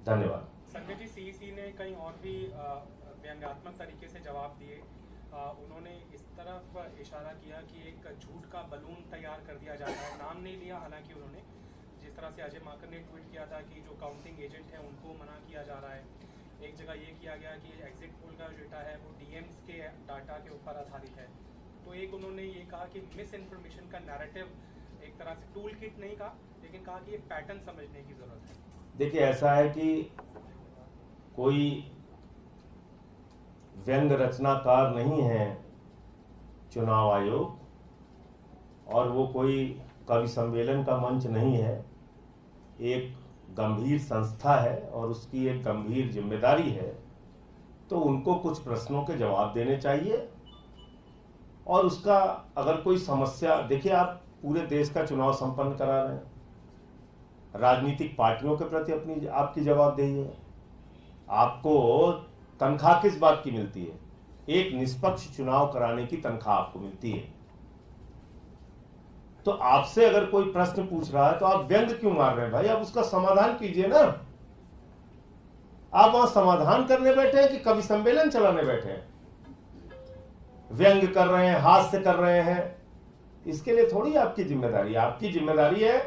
धन्यवाद। संजय जी, सीईसी ने कहीं और भी व्यंग्यात्मक तरीके से जवाब दिए। उन्होंने इस तरफ इशारा किया कि एक झूठ का बलून तैयार कर दिया जाता है, नाम नहीं लिया हालांकि उन्होंने, जिस तरह से अजय माकन ने ट्वीट किया था कि जो काउंटिंग एजेंट है उनको मना किया जा रहा है। एक जगह ये किया गया कि एग्जिट पोल का जो डेटा है वो डीएम्स के डाटा के ऊपर आधारित है। तो एक उन्होंने ये कहा कि मिस इन्फॉर्मेशन का नैरेटिव, एक तरह से टूल किट नहीं कहा, लेकिन कहा कि एक पैटर्न समझने की जरूरत है। देखिए, ऐसा है कि कोई व्यंग रचनाकार नहीं है चुनाव आयोग, और वो कोई कवि सम्मेलन का मंच नहीं है। एक गंभीर संस्था है और उसकी एक गंभीर जिम्मेदारी है, तो उनको कुछ प्रश्नों के जवाब देने चाहिए। और उसका अगर कोई समस्या, देखिए आप पूरे देश का चुनाव संपन्न करा रहे हैं, राजनीतिक पार्टियों के प्रति अपनी आपकी जवाबदेही है। आपको तनख्वाह किस बात की मिलती है? एक निष्पक्ष चुनाव कराने की तनख्वाह आपको मिलती है। तो आपसे अगर कोई प्रश्न पूछ रहा है तो आप व्यंग क्यों मार रहे हैं भाई? आप उसका समाधान कीजिए ना। आप वहां समाधान करने बैठे हैं कि कवि सम्मेलन चलाने बैठे हैं? व्यंग कर रहे हैं, हास्य कर रहे हैं, इसके लिए थोड़ी आपकी जिम्मेदारी। आपकी जिम्मेदारी है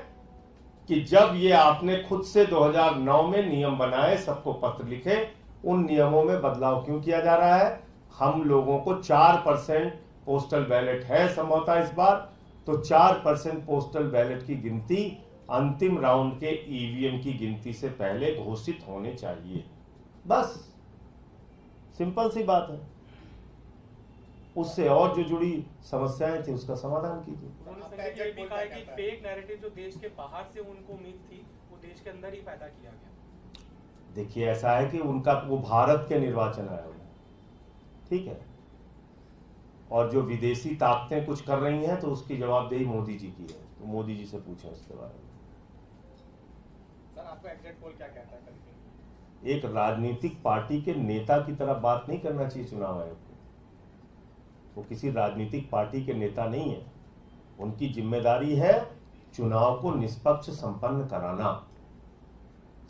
कि जब ये आपने खुद से 2009 में नियम बनाए, सबको पत्र लिखे, उन नियमों में बदलाव क्यों किया जा रहा है? हम लोगों को 4% पोस्टल बैलेट है संभवतः इस बार, तो 4% पोस्टल बैलेट की गिनती अंतिम राउंड के ईवीएम की गिनती से पहले घोषित होने चाहिए। बस सिंपल सी बात है। उससे और जो जुड़ी समस्याएं थी उसका समाधान कीजिए। उन्होंने ये भी कहा है कि फेक नैरेटिव जो देश के बाहर से उनको उम्मीद थी वो देश के अंदर ही पैदा किया गया। देखिए, ऐसा है कि उनका वो भारत के निर्वाचन आयोग है, ठीक है, और जो विदेशी ताकतें कुछ कर रही हैं तो उसकी जवाबदेही मोदी जी की है, तो मोदी जी से पूछें उसके बारे में। सर, आपको एग्जिट पोल क्या कहता है? एक राजनीतिक पार्टी के नेता की तरह बात नहीं करना चाहिए चुनाव आयोग को। वो किसी राजनीतिक पार्टी के नेता नहीं है। उनकी जिम्मेदारी है चुनाव को निष्पक्ष संपन्न कराना,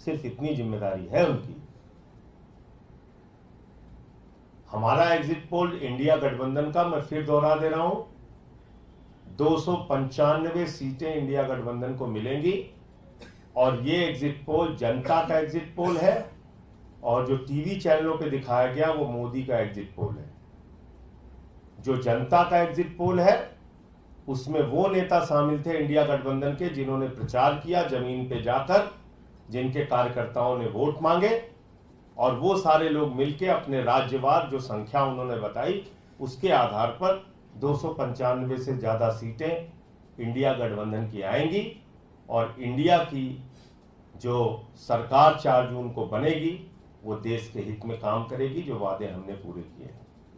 सिर्फ इतनी जिम्मेदारी है उनकी। हमारा एग्जिट पोल इंडिया गठबंधन का, मैं फिर दोहरा दे रहा हूं, 295 सीटें इंडिया गठबंधन को मिलेंगी, और ये एग्जिट पोल जनता का एग्जिट पोल है, और जो टीवी चैनलों पे दिखाया गया वो मोदी का एग्जिट पोल है। जो जनता का एग्जिट पोल है उसमें वो नेता शामिल थे इंडिया गठबंधन के जिन्होंने प्रचार किया जमीन पे जाकर, जिनके कार्यकर्ताओं ने वोट मांगे, और वो सारे लोग मिलके अपने राज्यवार जो संख्या उन्होंने बताई उसके आधार पर 295 से ज्यादा सीटें इंडिया गठबंधन की आएंगी, और इंडिया की जो सरकार 4 जून को बनेगी वो देश के हित में काम करेगी, जो वादे हमने पूरे किए हैं।